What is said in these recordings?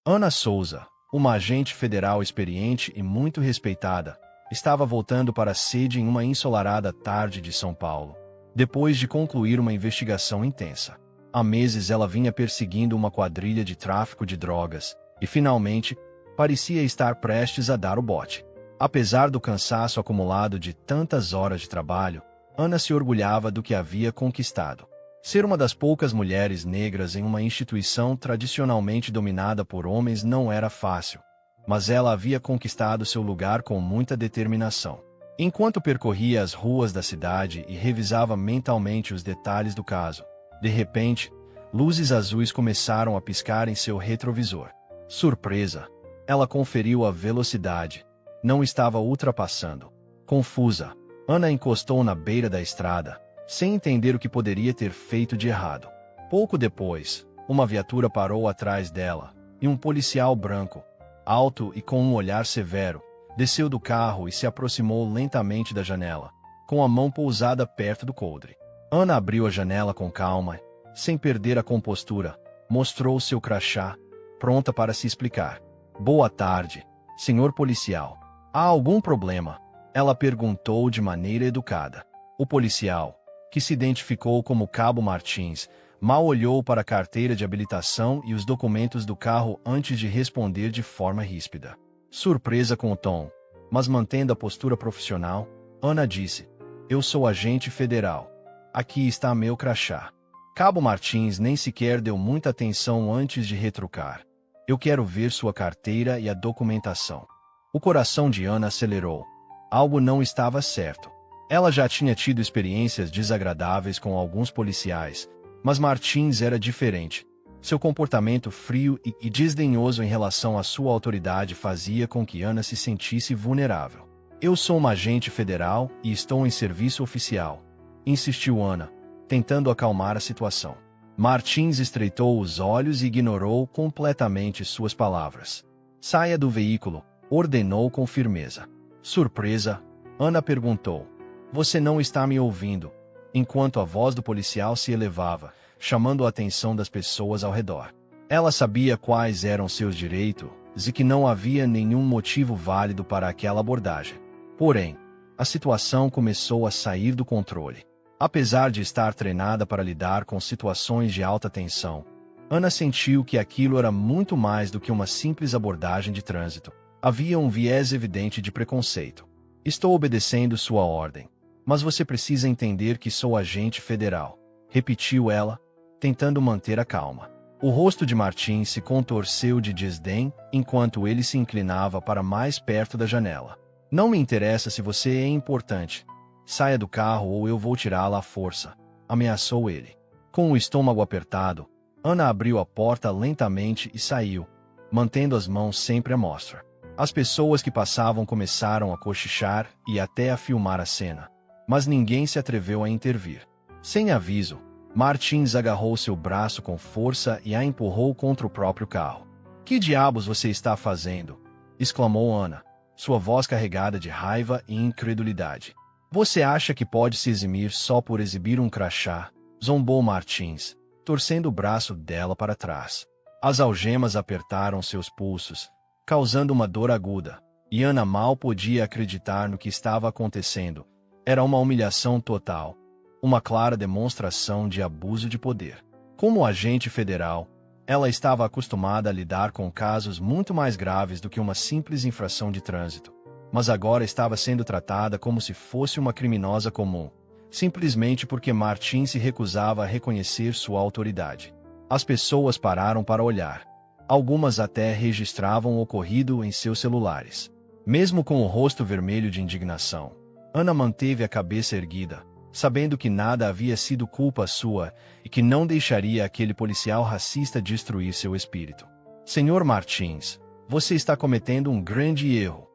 Ana Souza, uma agente federal experiente e muito respeitada, estava voltando para a sede em uma ensolarada tarde de São Paulo, depois de concluir uma investigação intensa. Há meses ela vinha perseguindo uma quadrilha de tráfico de drogas e, finalmente, parecia estar prestes a dar o bote. Apesar do cansaço acumulado de tantas horas de trabalho, Ana se orgulhava do que havia conquistado. Ser uma das poucas mulheres negras em uma instituição tradicionalmente dominada por homens não era fácil, mas ela havia conquistado seu lugar com muita determinação. Enquanto percorria as ruas da cidade e revisava mentalmente os detalhes do caso, de repente, luzes azuis começaram a piscar em seu retrovisor. Surpresa! Ela conferiu a velocidade. Não estava ultrapassando. Confusa, Ana encostou na beira da estrada, sem entender o que poderia ter feito de errado. Pouco depois, uma viatura parou atrás dela, e um policial branco, alto e com um olhar severo, desceu do carro e se aproximou lentamente da janela, com a mão pousada perto do coldre. Ana abriu a janela com calma, sem perder a compostura, mostrou seu crachá, pronta para se explicar. Boa tarde, senhor policial. Há algum problema? Ela perguntou de maneira educada. O policial, que se identificou como Cabo Martins, mal olhou para a carteira de habilitação e os documentos do carro antes de responder de forma ríspida. Surpresa com o tom, mas mantendo a postura profissional, Ana disse: "Eu sou agente federal. Aqui está meu crachá." Cabo Martins nem sequer deu muita atenção antes de retrucar: "Eu quero ver sua carteira e a documentação." O coração de Ana acelerou. Algo não estava certo. Ela já tinha tido experiências desagradáveis com alguns policiais, mas Martins era diferente. Seu comportamento frio e desdenhoso em relação à sua autoridade fazia com que Ana se sentisse vulnerável. "Eu sou uma agente federal e estou em serviço oficial", insistiu Ana, tentando acalmar a situação. Martins estreitou os olhos e ignorou completamente suas palavras. "Saia do veículo", ordenou com firmeza. Surpresa, Ana perguntou: "Você não está me ouvindo?" Enquanto a voz do policial se elevava, chamando a atenção das pessoas ao redor. Ela sabia quais eram seus direitos e que não havia nenhum motivo válido para aquela abordagem. Porém, a situação começou a sair do controle. Apesar de estar treinada para lidar com situações de alta tensão, Ana sentiu que aquilo era muito mais do que uma simples abordagem de trânsito. Havia um viés evidente de preconceito. "Estou obedecendo sua ordem, mas você precisa entender que sou agente federal", repetiu ela, tentando manter a calma. O rosto de Martins se contorceu de desdém enquanto ele se inclinava para mais perto da janela. "Não me interessa se você é importante. Saia do carro ou eu vou tirá-la à força", ameaçou ele. Com o estômago apertado, Ana abriu a porta lentamente e saiu, mantendo as mãos sempre à mostra. As pessoas que passavam começaram a cochichar e até a filmar a cena, mas ninguém se atreveu a intervir. Sem aviso, Martins agarrou seu braço com força e a empurrou contra o próprio carro. "Que diabos você está fazendo?" exclamou Ana, sua voz carregada de raiva e incredulidade. "Você acha que pode se eximir só por exibir um crachá?" zombou Martins, torcendo o braço dela para trás. As algemas apertaram seus pulsos, causando uma dor aguda, e Ana mal podia acreditar no que estava acontecendo. Era uma humilhação total, uma clara demonstração de abuso de poder. Como agente federal, ela estava acostumada a lidar com casos muito mais graves do que uma simples infração de trânsito, mas agora estava sendo tratada como se fosse uma criminosa comum, simplesmente porque Martins se recusava a reconhecer sua autoridade. As pessoas pararam para olhar. Algumas até registravam o ocorrido em seus celulares. Mesmo com o rosto vermelho de indignação, Ana manteve a cabeça erguida, sabendo que nada havia sido culpa sua e que não deixaria aquele policial racista destruir seu espírito. "Senhor Martins, você está cometendo um grande erro",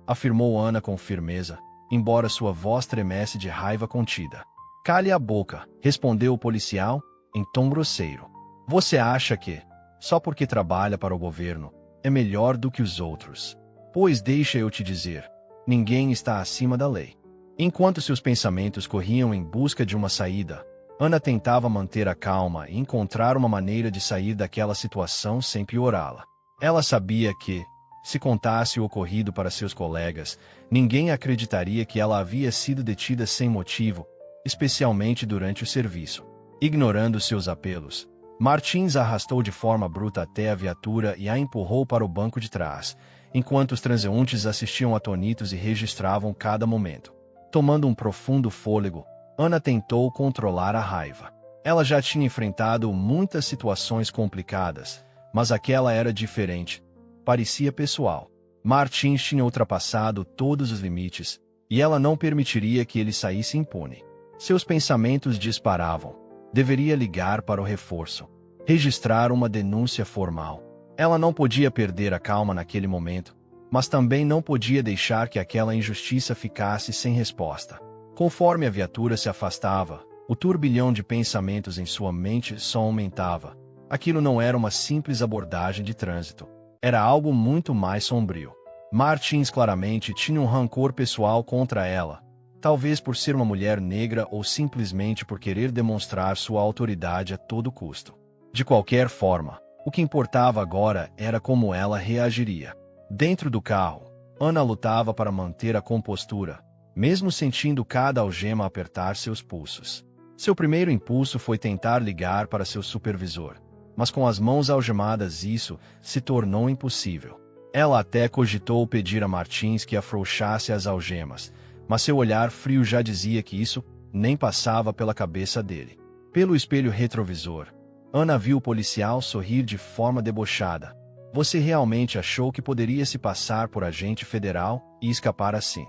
afirmou Ana com firmeza, embora sua voz tremesse de raiva contida. "Cale a boca", respondeu o policial, em tom grosseiro. "Você acha que, só porque trabalha para o governo, é melhor do que os outros? Pois deixa eu te dizer, ninguém está acima da lei." Enquanto seus pensamentos corriam em busca de uma saída, Ana tentava manter a calma e encontrar uma maneira de sair daquela situação sem piorá-la. Ela sabia que, se contasse o ocorrido para seus colegas, ninguém acreditaria que ela havia sido detida sem motivo, especialmente durante o serviço. Ignorando seus apelos, Martins a arrastou de forma bruta até a viatura e a empurrou para o banco de trás, enquanto os transeuntes assistiam atonitos e registravam cada momento. Tomando um profundo fôlego, Ana tentou controlar a raiva. Ela já tinha enfrentado muitas situações complicadas, mas aquela era diferente. Parecia pessoal. Martins tinha ultrapassado todos os limites, e ela não permitiria que ele saísse impune. Seus pensamentos disparavam. Deveria ligar para o reforço. Registrar uma denúncia formal. Ela não podia perder a calma naquele momento, mas também não podia deixar que aquela injustiça ficasse sem resposta. Conforme a viatura se afastava, o turbilhão de pensamentos em sua mente só aumentava. Aquilo não era uma simples abordagem de trânsito. Era algo muito mais sombrio. Martins claramente tinha um rancor pessoal contra ela, talvez por ser uma mulher negra ou simplesmente por querer demonstrar sua autoridade a todo custo. De qualquer forma, o que importava agora era como ela reagiria. Dentro do carro, Ana lutava para manter a compostura, mesmo sentindo cada algema apertar seus pulsos. Seu primeiro impulso foi tentar ligar para seu supervisor, mas com as mãos algemadas isso se tornou impossível. Ela até cogitou pedir a Martins que afrouxasse as algemas, mas seu olhar frio já dizia que isso nem passava pela cabeça dele. Pelo espelho retrovisor, Ana viu o policial sorrir de forma debochada. Você realmente achou que poderia se passar por agente federal e escapar assim?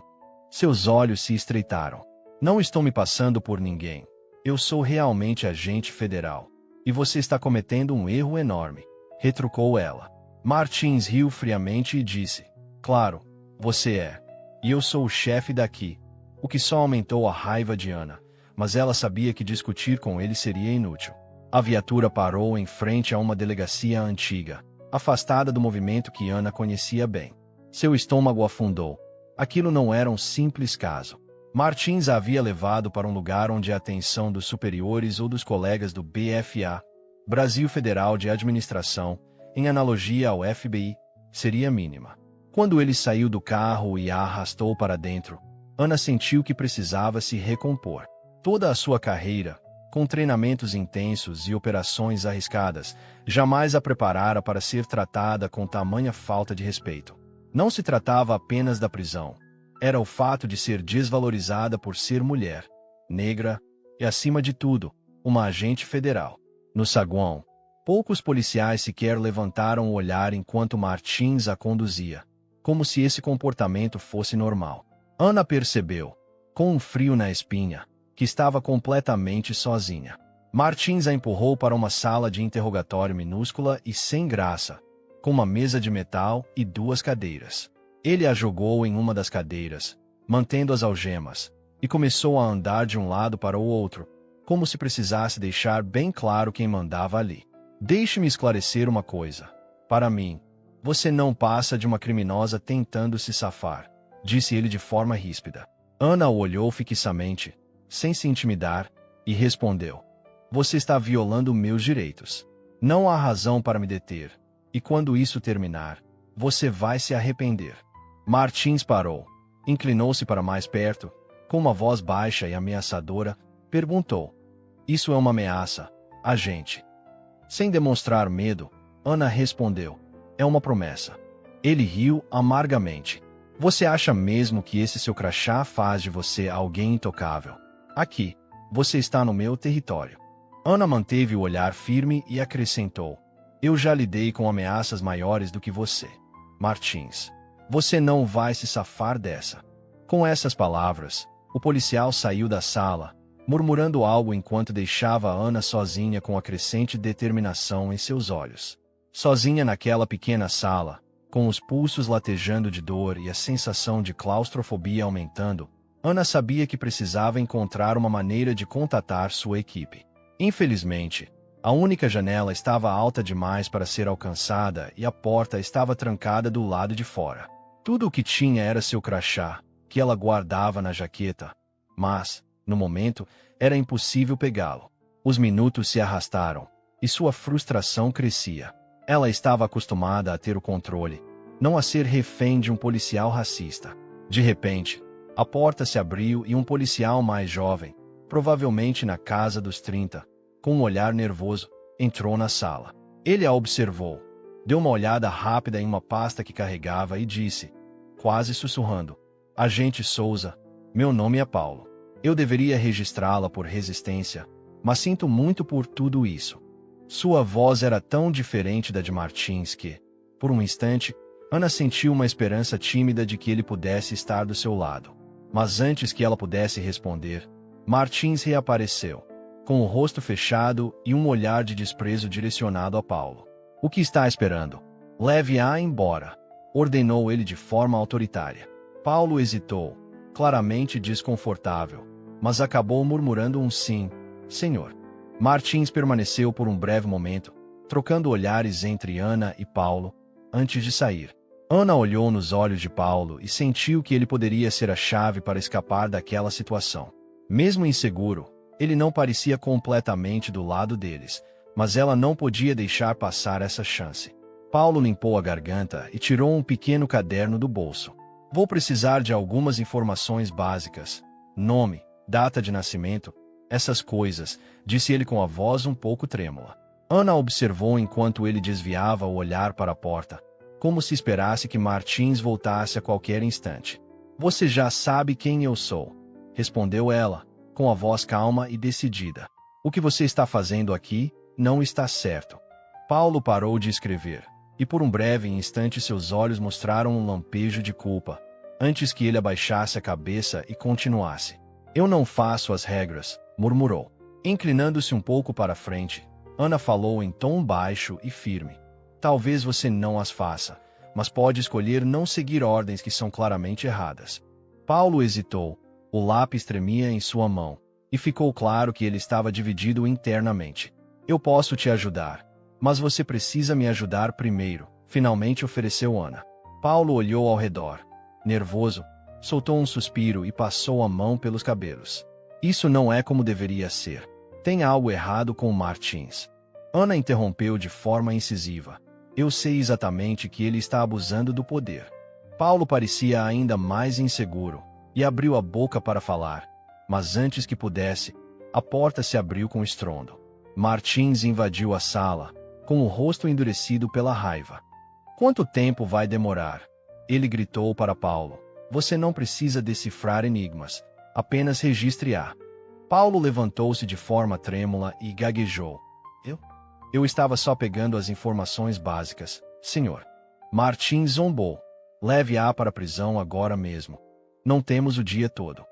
Seus olhos se estreitaram. Não estou me passando por ninguém. Eu sou realmente agente federal. E você está cometendo um erro enorme, retrucou ela. Martins riu friamente e disse: Claro, você é. E eu sou o chefe daqui. O que só aumentou a raiva de Ana, mas ela sabia que discutir com ele seria inútil. A viatura parou em frente a uma delegacia antiga, afastada do movimento que Ana conhecia bem. Seu estômago afundou. Aquilo não era um simples caso. Martins a havia levado para um lugar onde a atenção dos superiores ou dos colegas do BFA, Brasil Federal de Administração, em analogia ao FBI, seria mínima. Quando ele saiu do carro e a arrastou para dentro, Ana sentiu que precisava se recompor. Toda a sua carreira, com treinamentos intensos e operações arriscadas, jamais a preparara para ser tratada com tamanha falta de respeito. Não se tratava apenas da prisão. Era o fato de ser desvalorizada por ser mulher, negra e, acima de tudo, uma agente federal. No saguão, poucos policiais sequer levantaram o olhar enquanto Martins a conduzia, como se esse comportamento fosse normal. Ana percebeu, com um frio na espinha, que estava completamente sozinha. Martins a empurrou para uma sala de interrogatório minúscula e sem graça, com uma mesa de metal e duas cadeiras. Ele a jogou em uma das cadeiras, mantendo as algemas, e começou a andar de um lado para o outro, como se precisasse deixar bem claro quem mandava ali. Deixe-me esclarecer uma coisa. Para mim, você não passa de uma criminosa tentando se safar, disse ele de forma ríspida. Ana o olhou fixamente, sem se intimidar, e respondeu: Você está violando meus direitos. Não há razão para me deter, e quando isso terminar, você vai se arrepender. Martins parou, inclinou-se para mais perto, com uma voz baixa e ameaçadora, perguntou: Isso é uma ameaça, agente? Sem demonstrar medo, Ana respondeu: É uma promessa. Ele riu amargamente. Você acha mesmo que esse seu crachá faz de você alguém intocável? Aqui, você está no meu território. Ana manteve o olhar firme e acrescentou: Eu já lidei com ameaças maiores do que você, Martins. Você não vai se safar dessa. Com essas palavras, o policial saiu da sala, murmurando algo enquanto deixava Ana sozinha com a crescente determinação em seus olhos. Sozinha naquela pequena sala, com os pulsos latejando de dor e a sensação de claustrofobia aumentando, Ana sabia que precisava encontrar uma maneira de contatar sua equipe. Infelizmente, a única janela estava alta demais para ser alcançada e a porta estava trancada do lado de fora. Tudo o que tinha era seu crachá, que ela guardava na jaqueta, mas, no momento, era impossível pegá-lo. Os minutos se arrastaram, e sua frustração crescia. Ela estava acostumada a ter o controle, não a ser refém de um policial racista. De repente, a porta se abriu e um policial mais jovem, provavelmente na casa dos 30, com um olhar nervoso, entrou na sala. Ele a observou, deu uma olhada rápida em uma pasta que carregava e disse, quase sussurrando, Agente Souza, meu nome é Paulo. Eu deveria registrá-la por resistência, mas sinto muito por tudo isso. Sua voz era tão diferente da de Martins que, por um instante, Ana sentiu uma esperança tímida de que ele pudesse estar do seu lado. Mas antes que ela pudesse responder, Martins reapareceu, com o rosto fechado e um olhar de desprezo direcionado a Paulo. O que está esperando? Leve-a embora, ordenou ele de forma autoritária. Paulo hesitou, claramente desconfortável, mas acabou murmurando um sim, senhor. Martins permaneceu por um breve momento, trocando olhares entre Ana e Paulo, antes de sair. Ana olhou nos olhos de Paulo e sentiu que ele poderia ser a chave para escapar daquela situação. Mesmo inseguro, ele não parecia completamente do lado deles, mas ela não podia deixar passar essa chance. Paulo limpou a garganta e tirou um pequeno caderno do bolso. Vou precisar de algumas informações básicas. Nome, data de nascimento, essas coisas, disse ele com a voz um pouco trêmula. Ana observou enquanto ele desviava o olhar para a porta, como se esperasse que Martins voltasse a qualquer instante. Você já sabe quem eu sou, respondeu ela, com a voz calma e decidida. O que você está fazendo aqui não está certo. Paulo parou de escrever, e por um breve instante seus olhos mostraram um lampejo de culpa, antes que ele abaixasse a cabeça e continuasse. Eu não faço as regras, murmurou. Inclinando-se um pouco para frente, Ana falou em tom baixo e firme. Talvez você não as faça, mas pode escolher não seguir ordens que são claramente erradas. Paulo hesitou, o lápis tremia em sua mão, e ficou claro que ele estava dividido internamente. Eu posso te ajudar, mas você precisa me ajudar primeiro, finalmente ofereceu Ana. Paulo olhou ao redor. Nervoso, soltou um suspiro e passou a mão pelos cabelos. Isso não é como deveria ser. Tem algo errado com Martins. Ana interrompeu de forma incisiva. Eu sei exatamente que ele está abusando do poder. Paulo parecia ainda mais inseguro, e abriu a boca para falar, mas antes que pudesse, a porta se abriu com estrondo. Martins invadiu a sala, com o rosto endurecido pela raiva. Quanto tempo vai demorar? Ele gritou para Paulo. Você não precisa decifrar enigmas, apenas registre-a. Paulo levantou-se de forma trêmula e gaguejou. Eu estava só pegando as informações básicas, senhor. Martins zombou. Leve-a para a prisão agora mesmo. Não temos o dia todo.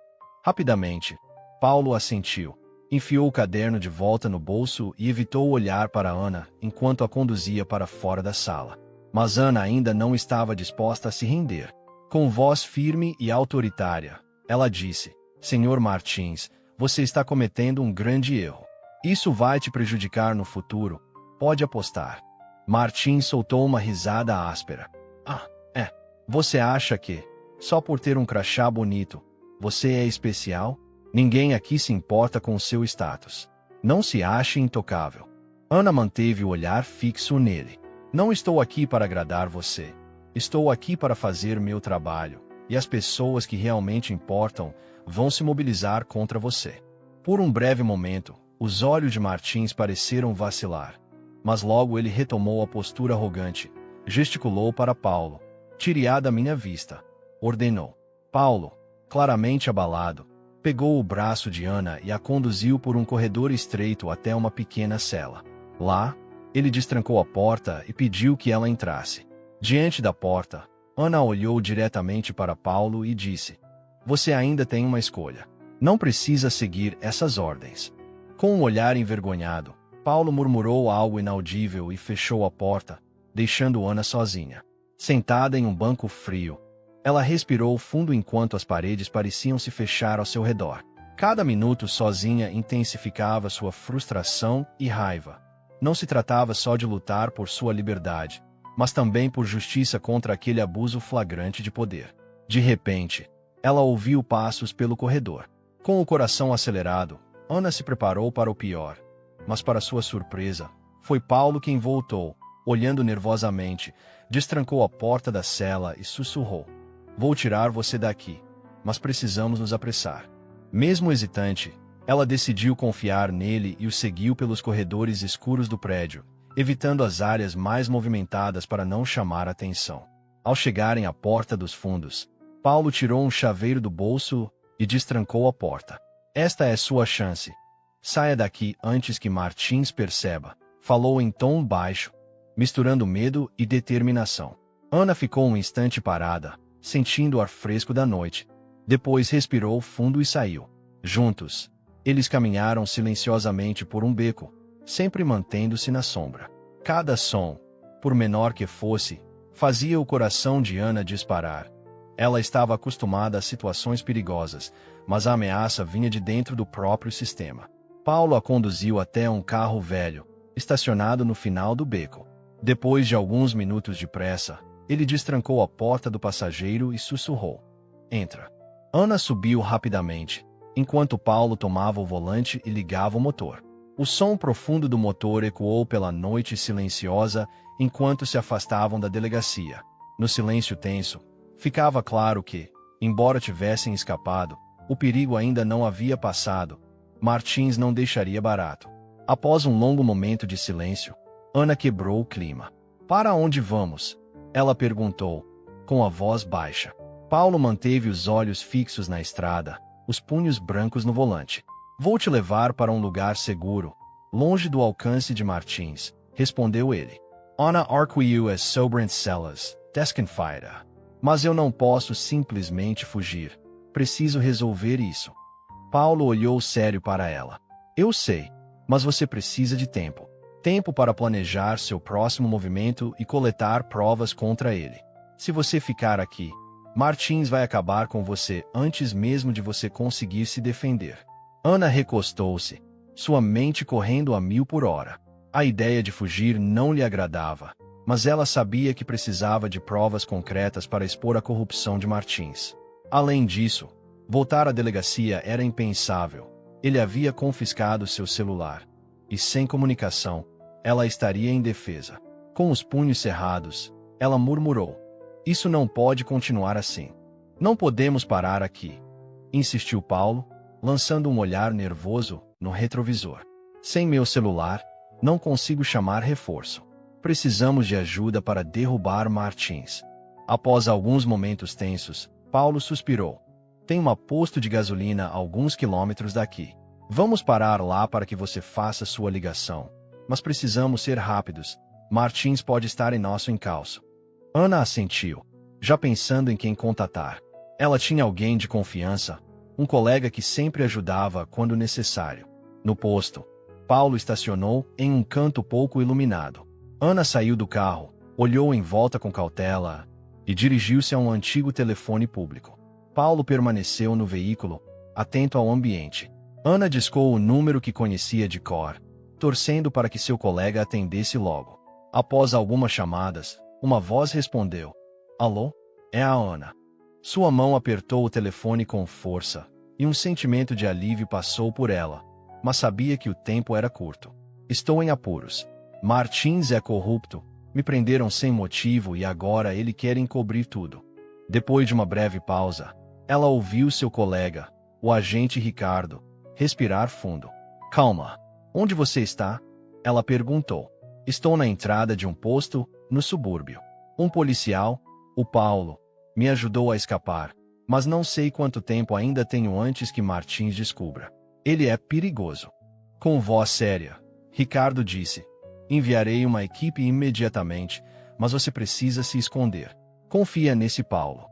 Rapidamente, Paulo assentiu. Enfiou o caderno de volta no bolso e evitou olhar para Ana enquanto a conduzia para fora da sala. Mas Ana ainda não estava disposta a se render. Com voz firme e autoritária, ela disse, Senhor Martins, você está cometendo um grande erro. Isso vai te prejudicar no futuro, pode apostar. Martins soltou uma risada áspera. Você acha que, só por ter um crachá bonito, você é especial? Ninguém aqui se importa com o seu status. Não se ache intocável. Ana manteve o olhar fixo nele. Não estou aqui para agradar você. Estou aqui para fazer meu trabalho, e as pessoas que realmente importam vão se mobilizar contra você. Por um breve momento, os olhos de Martins pareceram vacilar, mas logo ele retomou a postura arrogante, gesticulou para Paulo. Tire-a da minha vista, ordenou. Paulo, claramente abalado, pegou o braço de Ana e a conduziu por um corredor estreito até uma pequena cela. Lá, ele destrancou a porta e pediu que ela entrasse. Diante da porta, Ana olhou diretamente para Paulo e disse, você ainda tem uma escolha. Não precisa seguir essas ordens. Com um olhar envergonhado, Paulo murmurou algo inaudível e fechou a porta, deixando Ana sozinha. Sentada em um banco frio, ela respirou fundo enquanto as paredes pareciam se fechar ao seu redor. Cada minuto sozinha intensificava sua frustração e raiva. Não se tratava só de lutar por sua liberdade, mas também por justiça contra aquele abuso flagrante de poder. De repente, ela ouviu passos pelo corredor. Com o coração acelerado, Ana se preparou para o pior. Mas para sua surpresa, foi Paulo quem voltou, olhando nervosamente, destrancou a porta da cela e sussurrou: "Vou tirar você daqui, mas precisamos nos apressar." Mesmo hesitante, ela decidiu confiar nele e o seguiu pelos corredores escuros do prédio, evitando as áreas mais movimentadas para não chamar atenção. Ao chegarem à porta dos fundos, Paulo tirou um chaveiro do bolso e destrancou a porta. "Esta é sua chance. Saia daqui antes que Martins perceba", falou em tom baixo, misturando medo e determinação. Ana ficou um instante parada, sentindo o ar fresco da noite. Depois respirou fundo e saiu. Juntos, eles caminharam silenciosamente por um beco, sempre mantendo-se na sombra. Cada som, por menor que fosse, fazia o coração de Ana disparar. Ela estava acostumada a situações perigosas, mas a ameaça vinha de dentro do próprio sistema. Paulo a conduziu até um carro velho, estacionado no final do beco. Depois de alguns minutos de pressa, ele destrancou a porta do passageiro e sussurrou: "Entra." Ana subiu rapidamente, enquanto Paulo tomava o volante e ligava o motor. O som profundo do motor ecoou pela noite silenciosa enquanto se afastavam da delegacia. No silêncio tenso, ficava claro que, embora tivessem escapado, o perigo ainda não havia passado. Martins não deixaria barato. Após um longo momento de silêncio, Ana quebrou o clima. "Para onde vamos?" ela perguntou, com a voz baixa. Paulo manteve os olhos fixos na estrada, os punhos brancos no volante. "Vou te levar para um lugar seguro, longe do alcance de Martins", respondeu ele. "Ana arquiu as sobrancelhas, desconfiada. "Mas eu não posso simplesmente fugir. Preciso resolver isso." Paulo olhou sério para ela. "Eu sei, mas você precisa de tempo. Tempo para planejar seu próximo movimento e coletar provas contra ele. Se você ficar aqui, Martins vai acabar com você antes mesmo de você conseguir se defender." Ana recostou-se, sua mente correndo a 1000 por hora. A ideia de fugir não lhe agradava, mas ela sabia que precisava de provas concretas para expor a corrupção de Martins. Além disso, voltar à delegacia era impensável. Ele havia confiscado seu celular. E sem comunicação, ela estaria indefesa. Com os punhos cerrados, ela murmurou: "Isso não pode continuar assim. Não podemos parar aqui", insistiu Paulo, lançando um olhar nervoso no retrovisor. "Sem meu celular, não consigo chamar reforço. Precisamos de ajuda para derrubar Martins." Após alguns momentos tensos, Paulo suspirou: "Tem um posto de gasolina a alguns quilômetros daqui. Vamos parar lá para que você faça sua ligação. Mas precisamos ser rápidos. Martins pode estar em nosso encalço." Ana assentiu, já pensando em quem contatar. Ela tinha alguém de confiança, um colega que sempre ajudava quando necessário. No posto, Paulo estacionou em um canto pouco iluminado. Ana saiu do carro, olhou em volta com cautela e dirigiu-se a um antigo telefone público. Paulo permaneceu no veículo, atento ao ambiente. Ana discou o número que conhecia de cor, torcendo para que seu colega atendesse logo. Após algumas chamadas, uma voz respondeu: "Alô? É a Ana." Sua mão apertou o telefone com força, e um sentimento de alívio passou por ela, mas sabia que o tempo era curto. "Estou em apuros. Martins é corrupto, me prenderam sem motivo e agora ele quer encobrir tudo." Depois de uma breve pausa, ela ouviu seu colega, o agente Ricardo, respirar fundo. "Calma. Onde você está?" ela perguntou. "Estou na entrada de um posto, no subúrbio. Um policial, o Paulo, me ajudou a escapar, mas não sei quanto tempo ainda tenho antes que Martins descubra. Ele é perigoso." Com voz séria, Ricardo disse: "Enviarei uma equipe imediatamente, mas você precisa se esconder. Confia nesse Paulo."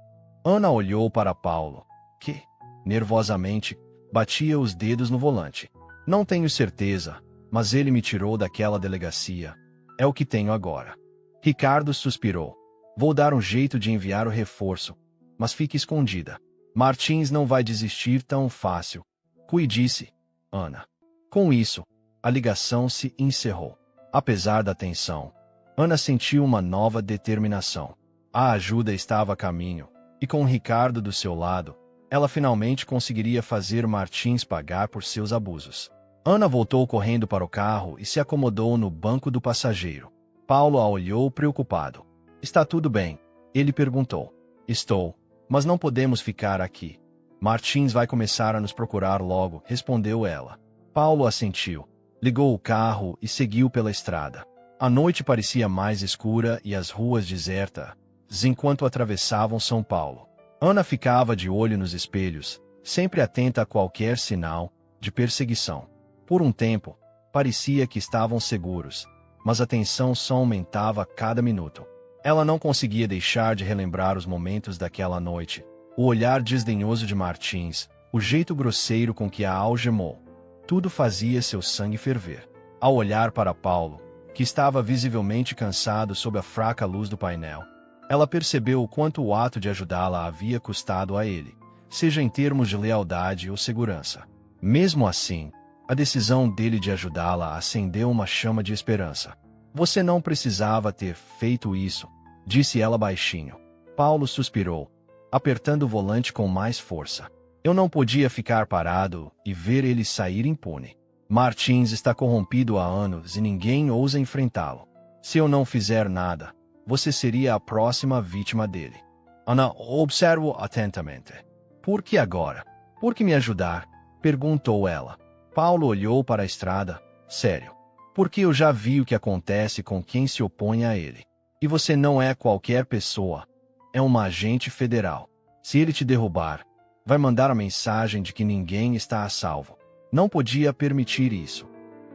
Ana olhou para Paulo, que, nervosamente, batia os dedos no volante. "Não tenho certeza, mas ele me tirou daquela delegacia. É o que tenho agora." Ricardo suspirou. "Vou dar um jeito de enviar o reforço, mas fique escondida. Martins não vai desistir tão fácil." Disse Ana. Com isso, a ligação se encerrou. Apesar da tensão, Ana sentiu uma nova determinação. A ajuda estava a caminho, e com Ricardo do seu lado, ela finalmente conseguiria fazer Martins pagar por seus abusos. Ana voltou correndo para o carro e se acomodou no banco do passageiro. Paulo a olhou preocupado. Está tudo bem? Ele perguntou. Estou, mas não podemos ficar aqui. Martins vai começar a nos procurar logo, respondeu ela. Paulo assentiu. Ligou o carro e seguiu pela estrada. A noite parecia mais escura e as ruas desertas, enquanto atravessavam São Paulo. Ana ficava de olho nos espelhos, sempre atenta a qualquer sinal de perseguição. Por um tempo, parecia que estavam seguros, mas a tensão só aumentava a cada minuto. Ela não conseguia deixar de relembrar os momentos daquela noite, o olhar desdenhoso de Martins, o jeito grosseiro com que a algemou. Tudo fazia seu sangue ferver. Ao olhar para Paulo, que estava visivelmente cansado sob a fraca luz do painel, ela percebeu o quanto o ato de ajudá-la havia custado a ele, seja em termos de lealdade ou segurança. Mesmo assim, a decisão dele de ajudá-la acendeu uma chama de esperança. Você não precisava ter feito isso, disse ela baixinho. Paulo suspirou, apertando o volante com mais força. Eu não podia ficar parado e ver ele sair impune. Martins está corrompido há anos e ninguém ousa enfrentá-lo. Se eu não fizer nada, você seria a próxima vítima dele. Ana observou atentamente. Por que agora? Por que me ajudar? Perguntou ela. Paulo olhou para a estrada. Sério. Porque eu já vi o que acontece com quem se opõe a ele. E você não é qualquer pessoa. É uma agente federal. Se ele te derrubar, vai mandar a mensagem de que ninguém está a salvo. Não podia permitir isso.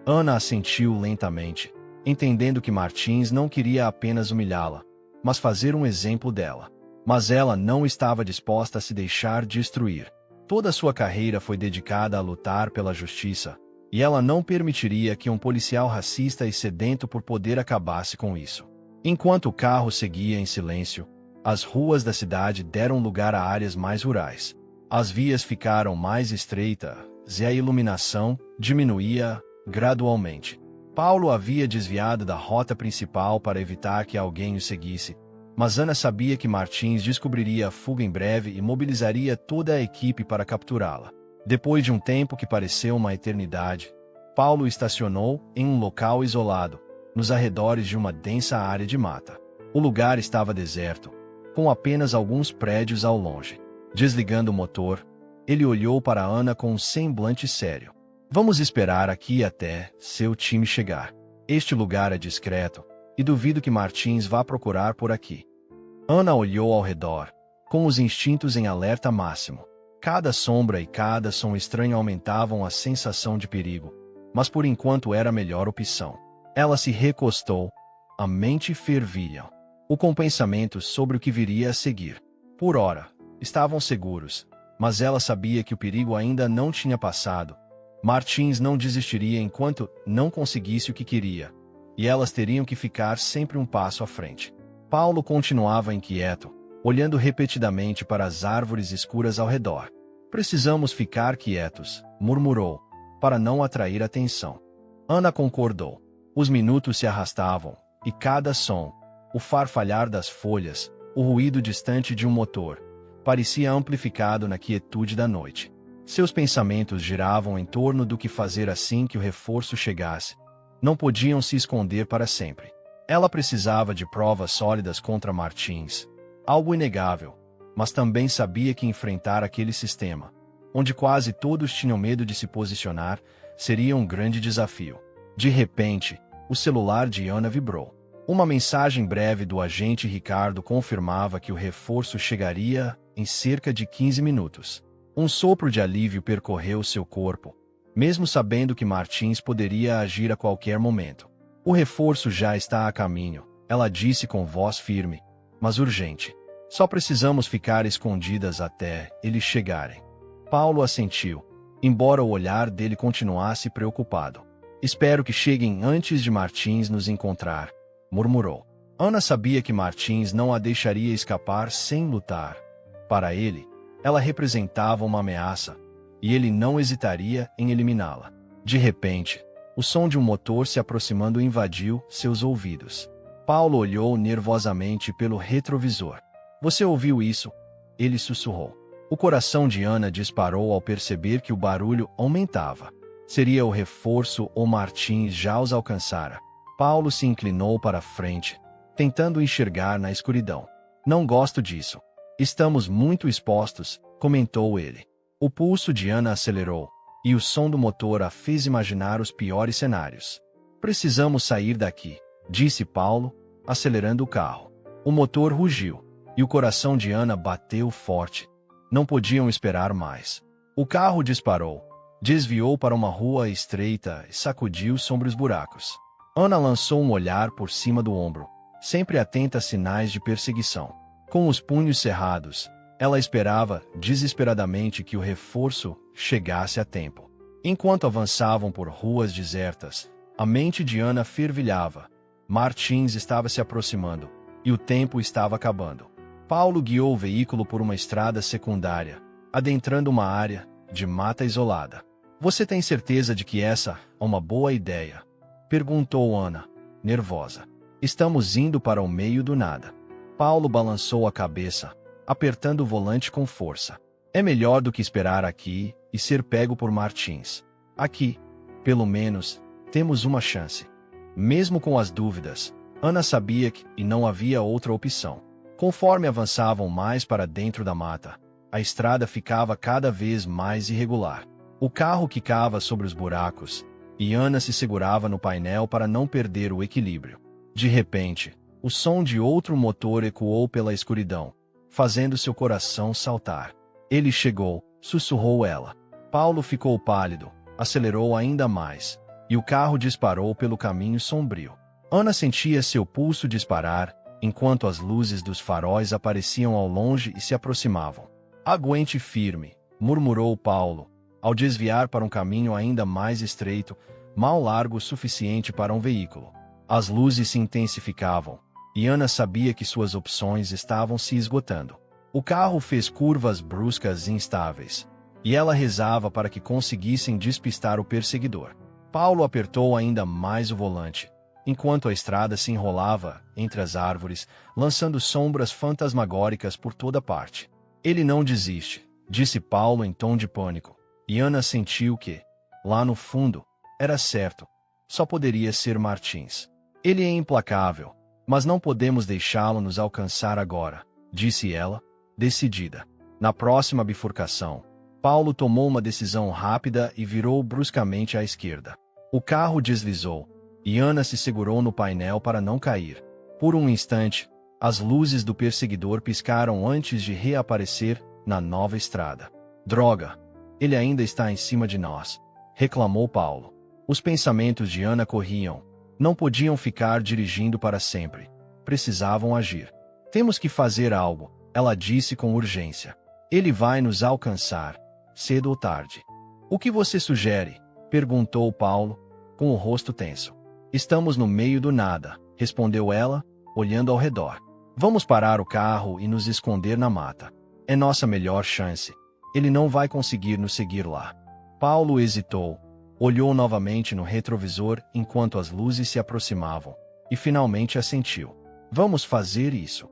Ana assentiu lentamente, entendendo que Martins não queria apenas humilhá-la, mas fazer um exemplo dela. Mas ela não estava disposta a se deixar destruir. Toda sua carreira foi dedicada a lutar pela justiça, e ela não permitiria que um policial racista e sedento por poder acabasse com isso. Enquanto o carro seguia em silêncio, as ruas da cidade deram lugar a áreas mais rurais. As vias ficaram mais estreitas e a iluminação diminuía gradualmente. Paulo havia desviado da rota principal para evitar que alguém o seguisse, mas Ana sabia que Martins descobriria a fuga em breve e mobilizaria toda a equipe para capturá-la. Depois de um tempo que pareceu uma eternidade, Paulo estacionou em um local isolado, nos arredores de uma densa área de mata. O lugar estava deserto, com apenas alguns prédios ao longe. Desligando o motor, ele olhou para Ana com um semblante sério. Vamos esperar aqui até seu time chegar. Este lugar é discreto, e duvido que Martins vá procurar por aqui. Ana olhou ao redor, com os instintos em alerta máximo. Cada sombra e cada som estranho aumentavam a sensação de perigo, mas por enquanto era a melhor opção. Ela se recostou, a mente fervia, com pensamentos sobre o que viria a seguir. Por ora, estavam seguros, mas ela sabia que o perigo ainda não tinha passado. Martins não desistiria enquanto não conseguisse o que queria, e elas teriam que ficar sempre um passo à frente. Paulo continuava inquieto, olhando repetidamente para as árvores escuras ao redor. Precisamos ficar quietos, murmurou, para não atrair atenção. Ana concordou. Os minutos se arrastavam, e cada som, o farfalhar das folhas, o ruído distante de um motor, parecia amplificado na quietude da noite. Seus pensamentos giravam em torno do que fazer assim que o reforço chegasse. Não podiam se esconder para sempre. Ela precisava de provas sólidas contra Martins, algo inegável, mas também sabia que enfrentar aquele sistema, onde quase todos tinham medo de se posicionar, seria um grande desafio. De repente, o celular de Ana vibrou. Uma mensagem breve do agente Ricardo confirmava que o reforço chegaria em cerca de 15 minutos. Um sopro de alívio percorreu seu corpo, mesmo sabendo que Martins poderia agir a qualquer momento. O reforço já está a caminho, ela disse com voz firme, mas urgente. Só precisamos ficar escondidas até eles chegarem. Paulo assentiu, embora o olhar dele continuasse preocupado. Espero que cheguem antes de Martins nos encontrar, murmurou. Ana sabia que Martins não a deixaria escapar sem lutar. Para ele, ela representava uma ameaça, e ele não hesitaria em eliminá-la. De repente, o som de um motor se aproximando invadiu seus ouvidos. Paulo olhou nervosamente pelo retrovisor. Você ouviu isso? Ele sussurrou. O coração de Ana disparou ao perceber que o barulho aumentava. Seria o reforço ou Martins já os alcançara? Paulo se inclinou para a frente, tentando enxergar na escuridão. Não gosto disso. Estamos muito expostos, comentou ele. O pulso de Ana acelerou, e o som do motor a fez imaginar os piores cenários. Precisamos sair daqui, disse Paulo, acelerando o carro. O motor rugiu, e o coração de Ana bateu forte. Não podiam esperar mais. O carro disparou, desviou para uma rua estreita e sacudiu sobre os buracos. Ana lançou um olhar por cima do ombro, sempre atenta a sinais de perseguição. Com os punhos cerrados, ela esperava desesperadamente que o reforço chegasse a tempo. Enquanto avançavam por ruas desertas, a mente de Ana fervilhava. Martins estava se aproximando, e o tempo estava acabando. Paulo guiou o veículo por uma estrada secundária, adentrando uma área de mata isolada. Você tem certeza de que essa é uma boa ideia? Perguntou Ana, nervosa. Estamos indo para o meio do nada. Paulo balançou a cabeça, apertando o volante com força. É melhor do que esperar aqui e ser pego por Martins. Aqui, pelo menos, temos uma chance. Mesmo com as dúvidas, Ana sabia que não havia outra opção. Conforme avançavam mais para dentro da mata, a estrada ficava cada vez mais irregular. O carro quicava sobre os buracos, e Ana se segurava no painel para não perder o equilíbrio. De repente, o som de outro motor ecoou pela escuridão, fazendo seu coração saltar. Ele chegou, sussurrou ela. Paulo ficou pálido, acelerou ainda mais, e o carro disparou pelo caminho sombrio. Ana sentia seu pulso disparar, enquanto as luzes dos faróis apareciam ao longe e se aproximavam. Aguente firme, murmurou Paulo, ao desviar para um caminho ainda mais estreito, mal largo o suficiente para um veículo. As luzes se intensificavam, e Ana sabia que suas opções estavam se esgotando. O carro fez curvas bruscas e instáveis, e ela rezava para que conseguissem despistar o perseguidor. Paulo apertou ainda mais o volante, enquanto a estrada se enrolava entre as árvores, lançando sombras fantasmagóricas por toda parte. Ele não desiste, disse Paulo em tom de pânico, e Ana sentiu que, lá no fundo, era certo, só poderia ser Martins. Ele é implacável, mas não podemos deixá-lo nos alcançar agora, disse ela, decidida. Na próxima bifurcação, Paulo tomou uma decisão rápida e virou bruscamente à esquerda. O carro deslizou, e Ana se segurou no painel para não cair. Por um instante, as luzes do perseguidor piscaram antes de reaparecer na nova estrada. Droga! Ele ainda está em cima de nós, reclamou Paulo. Os pensamentos de Ana corriam. Não podiam ficar dirigindo para sempre. Precisavam agir. Temos que fazer algo, ela disse com urgência. Ele vai nos alcançar, cedo ou tarde. O que você sugere? Perguntou Paulo, com o rosto tenso. Estamos no meio do nada, respondeu ela, olhando ao redor. Vamos parar o carro e nos esconder na mata. É nossa melhor chance. Ele não vai conseguir nos seguir lá. Paulo hesitou, olhou novamente no retrovisor enquanto as luzes se aproximavam, e finalmente assentiu. Vamos fazer isso.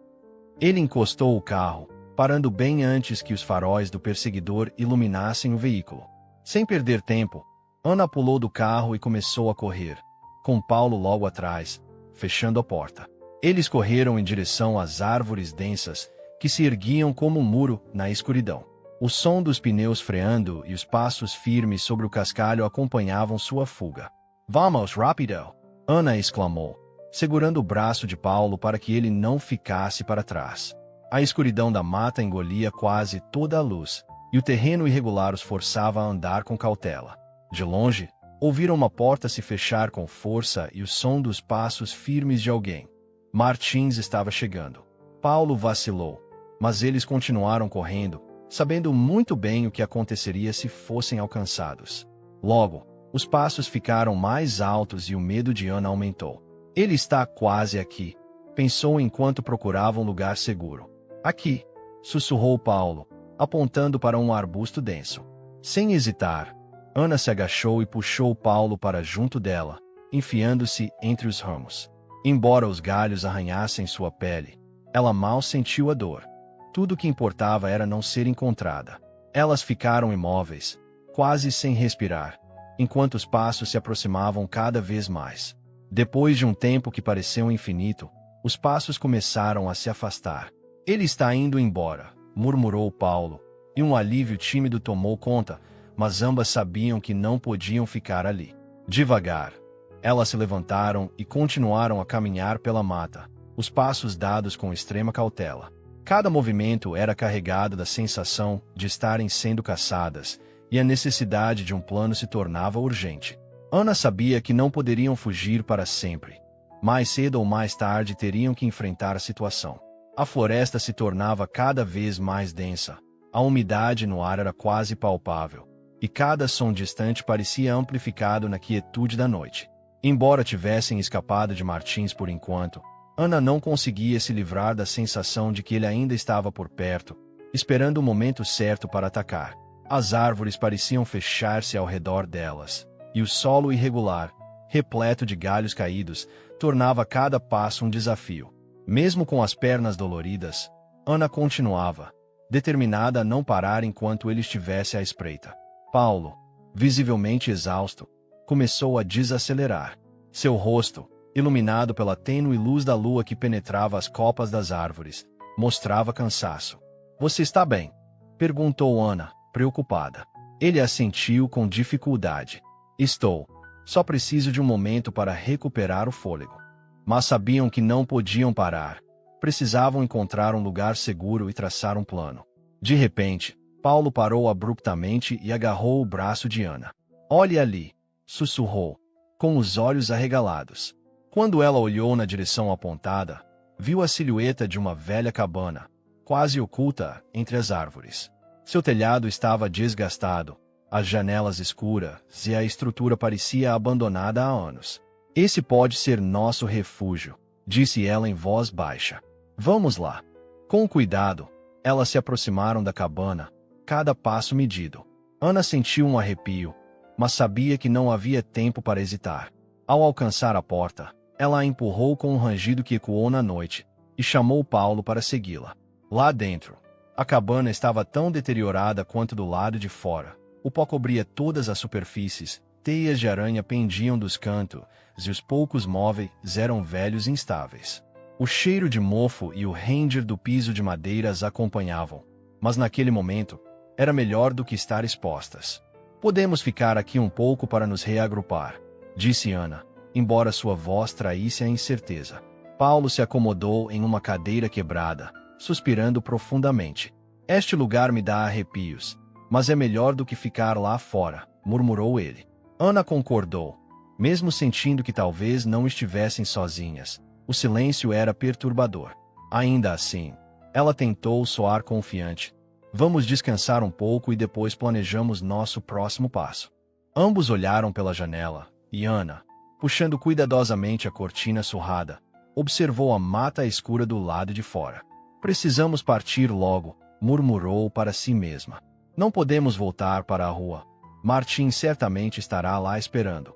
Ele encostou o carro, parando bem antes que os faróis do perseguidor iluminassem o veículo. Sem perder tempo, Ana pulou do carro e começou a correr, com Paulo logo atrás, fechando a porta. Eles correram em direção às árvores densas, que se erguiam como um muro na escuridão. O som dos pneus freando e os passos firmes sobre o cascalho acompanhavam sua fuga. Vamos, rápido! Ana exclamou, segurando o braço de Paulo para que ele não ficasse para trás. A escuridão da mata engolia quase toda a luz, e o terreno irregular os forçava a andar com cautela. De longe, ouviram uma porta se fechar com força e o som dos passos firmes de alguém. Martins estava chegando. Paulo vacilou, mas eles continuaram correndo, sabendo muito bem o que aconteceria se fossem alcançados. Logo, os passos ficaram mais altos e o medo de Ana aumentou. Ele está quase aqui, pensou enquanto procurava um lugar seguro. Aqui, sussurrou Paulo, apontando para um arbusto denso. Sem hesitar, Ana se agachou e puxou Paulo para junto dela, enfiando-se entre os ramos. Embora os galhos arranhassem sua pele, ela mal sentiu a dor. Tudo o que importava era não ser encontrada. Elas ficaram imóveis, quase sem respirar, enquanto os passos se aproximavam cada vez mais. Depois de um tempo que pareceu infinito, os passos começaram a se afastar. Ele está indo embora, murmurou Paulo, e um alívio tímido tomou conta, mas ambas sabiam que não podiam ficar ali. Devagar, elas se levantaram e continuaram a caminhar pela mata, os passos dados com extrema cautela. Cada movimento era carregado da sensação de estarem sendo caçadas, e a necessidade de um plano se tornava urgente. Ana sabia que não poderiam fugir para sempre. Mais cedo ou mais tarde teriam que enfrentar a situação. A floresta se tornava cada vez mais densa, a umidade no ar era quase palpável, e cada som distante parecia amplificado na quietude da noite. Embora tivessem escapado de Martins por enquanto, Ana não conseguia se livrar da sensação de que ele ainda estava por perto, esperando o momento certo para atacar. As árvores pareciam fechar-se ao redor delas, e o solo irregular, repleto de galhos caídos, tornava cada passo um desafio. Mesmo com as pernas doloridas, Ana continuava, determinada a não parar enquanto ele estivesse à espreita. Paulo, visivelmente exausto, começou a desacelerar. Seu rosto, iluminado pela tênue luz da lua que penetrava as copas das árvores, mostrava cansaço. "Você está bem?" perguntou Ana, preocupada. Ele assentiu com dificuldade. "Estou. Só preciso de um momento para recuperar o fôlego." Mas sabiam que não podiam parar. Precisavam encontrar um lugar seguro e traçar um plano. De repente, Paulo parou abruptamente e agarrou o braço de Ana. "Olhe ali", sussurrou, com os olhos arregalados. Quando ela olhou na direção apontada, viu a silhueta de uma velha cabana, quase oculta entre as árvores. Seu telhado estava desgastado, as janelas escuras e a estrutura parecia abandonada há anos. "Esse pode ser nosso refúgio", disse ela em voz baixa. "Vamos lá." Com cuidado, elas se aproximaram da cabana, cada passo medido. Ana sentiu um arrepio, mas sabia que não havia tempo para hesitar. Ao alcançar a porta, ela a empurrou com um rangido que ecoou na noite, e chamou Paulo para segui-la. Lá dentro, a cabana estava tão deteriorada quanto do lado de fora. O pó cobria todas as superfícies, teias de aranha pendiam dos cantos, e os poucos móveis eram velhos e instáveis. O cheiro de mofo e o ranger do piso de madeira as acompanhavam, mas naquele momento, era melhor do que estar expostas. "Podemos ficar aqui um pouco para nos reagrupar", disse Ana, embora sua voz traísse a incerteza. Paulo se acomodou em uma cadeira quebrada, suspirando profundamente. "Este lugar me dá arrepios, mas é melhor do que ficar lá fora", murmurou ele. Ana concordou, mesmo sentindo que talvez não estivessem sozinhas. O silêncio era perturbador. Ainda assim, ela tentou soar confiante. "Vamos descansar um pouco e depois planejamos nosso próximo passo." Ambos olharam pela janela, e Ana, puxando cuidadosamente a cortina surrada, observou a mata escura do lado de fora. "Precisamos partir logo", murmurou para si mesma. "Não podemos voltar para a rua. Martin certamente estará lá esperando.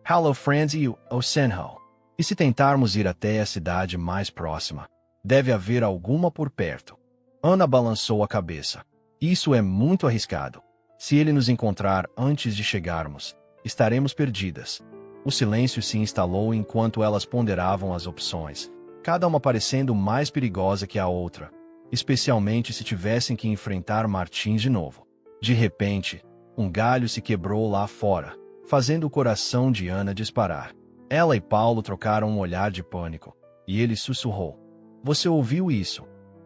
Hello, Franzi, ou Senhal. E se tentarmos ir até a cidade mais próxima? Deve haver alguma por perto." Ana balançou a cabeça. "Isso é muito arriscado. Se ele nos encontrar antes de chegarmos, estaremos perdidas." O silêncio se instalou enquanto elas ponderavam as opções, cada uma parecendo mais perigosa que a outra, especialmente se tivessem que enfrentar Martins de novo. De repente, um galho se quebrou lá fora, fazendo o coração de Ana disparar. Ela e Paulo trocaram um olhar de pânico, e ele sussurrou: "Você ouviu isso?"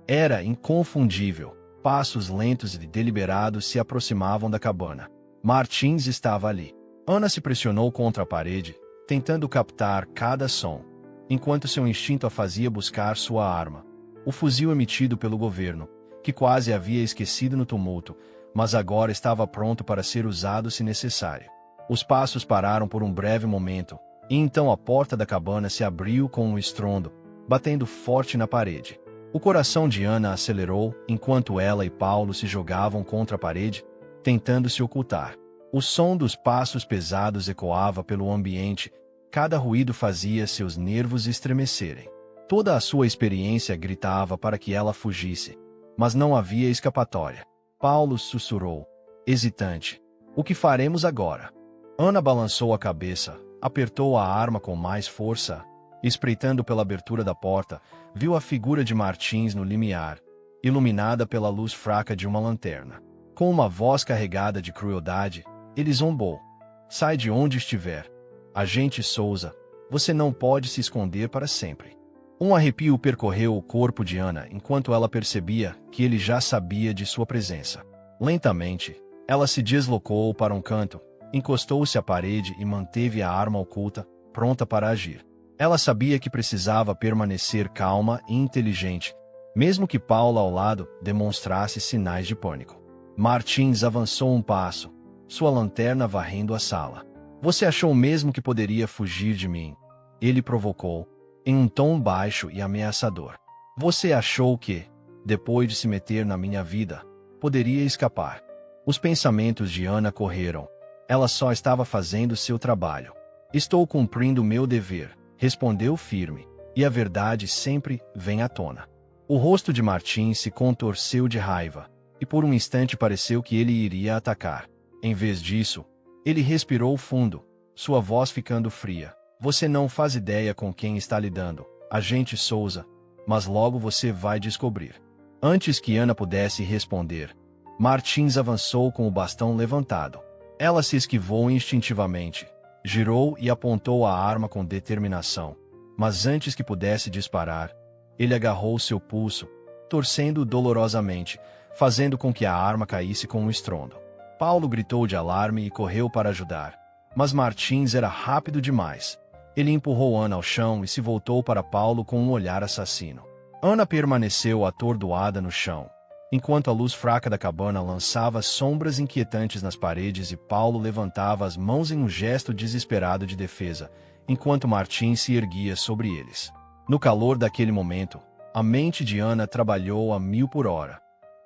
Era inconfundível. Passos lentos e deliberados se aproximavam da cabana. Martins estava ali. Ana se pressionou contra a parede, tentando captar cada som, enquanto seu instinto a fazia buscar sua arma. O fuzil emitido pelo governo, que quase havia esquecido no tumulto, mas agora estava pronto para ser usado se necessário. Os passos pararam por um breve momento, e então a porta da cabana se abriu com um estrondo, batendo forte na parede. O coração de Ana acelerou enquanto ela e Paulo se jogavam contra a parede, tentando se ocultar. O som dos passos pesados ecoava pelo ambiente, cada ruído fazia seus nervos estremecerem. Toda a sua experiência gritava para que ela fugisse, mas não havia escapatória. Paulo sussurrou, hesitante: "O que faremos agora?" Ana balançou a cabeça, Apertou a arma com mais força. Espreitando pela abertura da porta, viu a figura de Martins no limiar, iluminada pela luz fraca de uma lanterna. Com uma voz carregada de crueldade, ele zombou. Sai de onde estiver. Agente Souza, você não pode se esconder para sempre. Um arrepio percorreu o corpo de Ana enquanto ela percebia que ele já sabia de sua presença. Lentamente, ela se deslocou para um canto, encostou-se à parede e manteve a arma oculta, pronta para agir. Ela sabia que precisava permanecer calma e inteligente, mesmo que Paula ao lado demonstrasse sinais de pânico. Martins avançou um passo, sua lanterna varrendo a sala. Você achou mesmo que poderia fugir de mim? Ele provocou, em um tom baixo e ameaçador. Você achou que, depois de se meter na minha vida, poderia escapar? Os pensamentos de Ana correram. Ela só estava fazendo seu trabalho. Estou cumprindo meu dever, respondeu firme, e a verdade sempre vem à tona. O rosto de Martins se contorceu de raiva, e por um instante pareceu que ele iria atacar. Em vez disso, ele respirou fundo, sua voz ficando fria. Você não faz ideia com quem está lidando, agente Souza, mas logo você vai descobrir. Antes que Ana pudesse responder, Martins avançou com o bastão levantado. Ela se esquivou instintivamente, girou e apontou a arma com determinação. Mas antes que pudesse disparar, ele agarrou seu pulso, torcendo dolorosamente, fazendo com que a arma caísse com um estrondo. Paulo gritou de alarme e correu para ajudar. Mas Martins era rápido demais. Ele empurrou Ana ao chão e se voltou para Paulo com um olhar assassino. Ana permaneceu atordoada no chão, enquanto a luz fraca da cabana lançava sombras inquietantes nas paredes e Paulo levantava as mãos em um gesto desesperado de defesa, enquanto Martins se erguia sobre eles. No calor daquele momento, a mente de Ana trabalhou a 1000 por hora.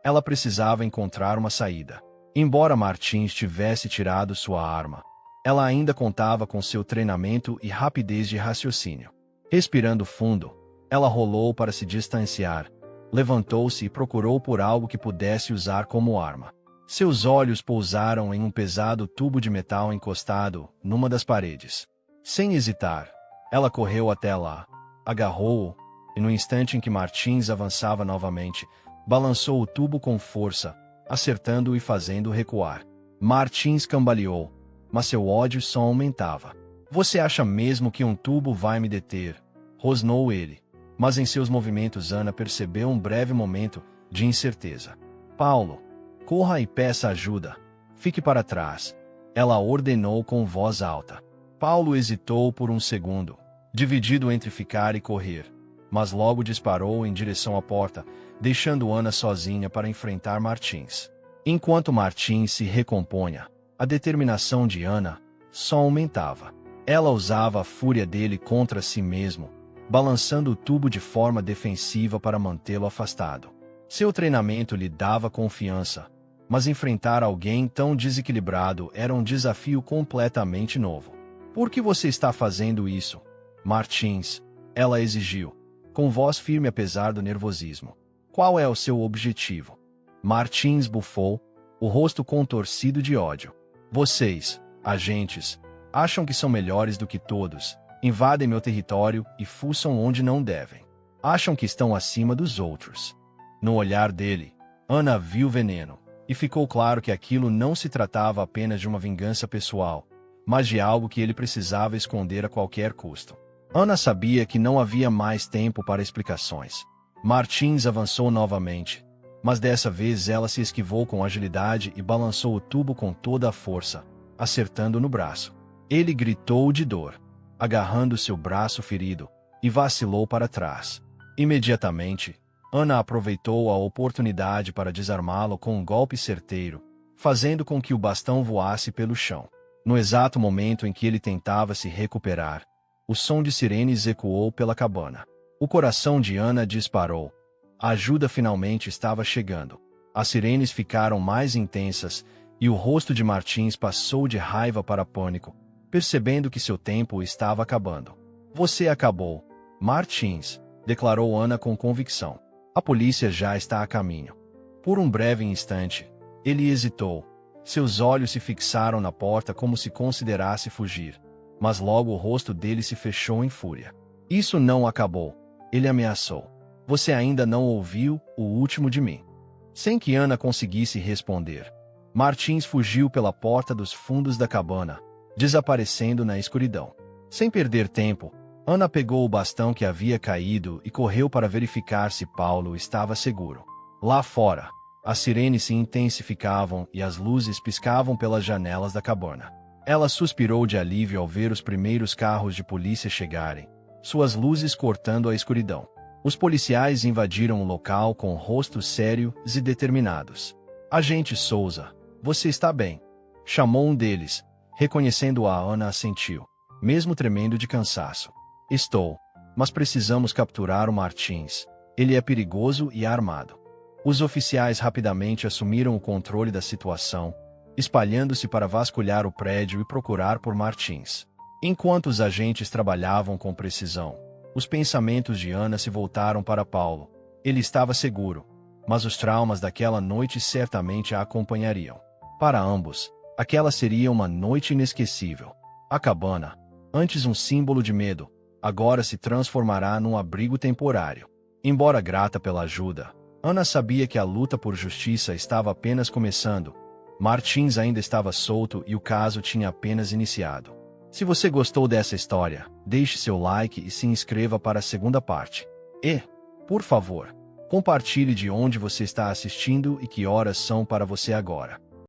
Ela precisava encontrar uma saída. Embora Martins tivesse tirado sua arma, ela ainda contava com seu treinamento e rapidez de raciocínio. Respirando fundo, ela rolou para se distanciar, levantou-se e procurou por algo que pudesse usar como arma. Seus olhos pousaram em um pesado tubo de metal encostado numa das paredes. Sem hesitar, ela correu até lá, agarrou-o, e no instante em que Martins avançava novamente, balançou o tubo com força, acertando-o e fazendo-o recuar. Martins cambaleou, mas seu ódio só aumentava. Você acha mesmo que um tubo vai me deter? Rosnou ele. Mas em seus movimentos Ana percebeu um breve momento de incerteza. Paulo, corra e peça ajuda. Fique para trás. Ela ordenou com voz alta. Paulo hesitou por um segundo, dividido entre ficar e correr, mas logo disparou em direção à porta, deixando Ana sozinha para enfrentar Martins. Enquanto Martins se recompunha, a determinação de Ana só aumentava. Ela usava a fúria dele contra si mesmo, balançando o tubo de forma defensiva para mantê-lo afastado. Seu treinamento lhe dava confiança, mas enfrentar alguém tão desequilibrado era um desafio completamente novo. Por que você está fazendo isso, Martins? Ela exigiu, com voz firme apesar do nervosismo. Qual é o seu objetivo? Martins bufou, o rosto contorcido de ódio. Vocês, agentes, acham que são melhores do que todos, invadem meu território e fuçam onde não devem. Acham que estão acima dos outros. No olhar dele, Ana viu veneno, e ficou claro que aquilo não se tratava apenas de uma vingança pessoal, mas de algo que ele precisava esconder a qualquer custo. Ana sabia que não havia mais tempo para explicações. Martins avançou novamente, mas dessa vez ela se esquivou com agilidade e balançou o tubo com toda a força, acertando no braço. Ele gritou de dor, agarrando seu braço ferido, e vacilou para trás. Imediatamente, Ana aproveitou a oportunidade para desarmá-lo com um golpe certeiro, fazendo com que o bastão voasse pelo chão. No exato momento em que ele tentava se recuperar, o som de sirenes ecoou pela cabana. O coração de Ana disparou. A ajuda finalmente estava chegando. As sirenes ficaram mais intensas, e o rosto de Martins passou de raiva para pânico, percebendo que seu tempo estava acabando. Você acabou, Martins, declarou Ana com convicção. A polícia já está a caminho. Por um breve instante, ele hesitou. Seus olhos se fixaram na porta como se considerasse fugir. mas logo o rosto dele se fechou em fúria. Isso não acabou. Ele ameaçou. Você ainda não ouviu o último de mim. Sem que Ana conseguisse responder, Martins fugiu pela porta dos fundos da cabana, desaparecendo na escuridão. Sem perder tempo, Ana pegou o bastão que havia caído e correu para verificar se Paulo estava seguro. Lá fora, as sirenes se intensificavam e as luzes piscavam pelas janelas da cabana. Ela suspirou de alívio ao ver os primeiros carros de polícia chegarem, suas luzes cortando a escuridão. Os policiais invadiram o local com rostos sérios e determinados. Agente Souza, você está bem? Chamou um deles. Reconhecendo-a, Ana assentiu, mesmo tremendo de cansaço. Estou, mas precisamos capturar o Martins. Ele é perigoso e armado. Os oficiais rapidamente assumiram o controle da situação, espalhando-se para vasculhar o prédio e procurar por Martins. Enquanto os agentes trabalhavam com precisão, os pensamentos de Ana se voltaram para Paulo. Ele estava seguro, mas os traumas daquela noite certamente a acompanhariam. Para ambos, aquela seria uma noite inesquecível. A cabana, antes um símbolo de medo, agora se transformará num abrigo temporário. Embora grata pela ajuda, Ana sabia que a luta por justiça estava apenas começando. Martins ainda estava solto e o caso tinha apenas iniciado. Se você gostou dessa história, deixe seu like e se inscreva para a segunda parte. E, por favor, compartilhe de onde você está assistindo e que horas são para você agora.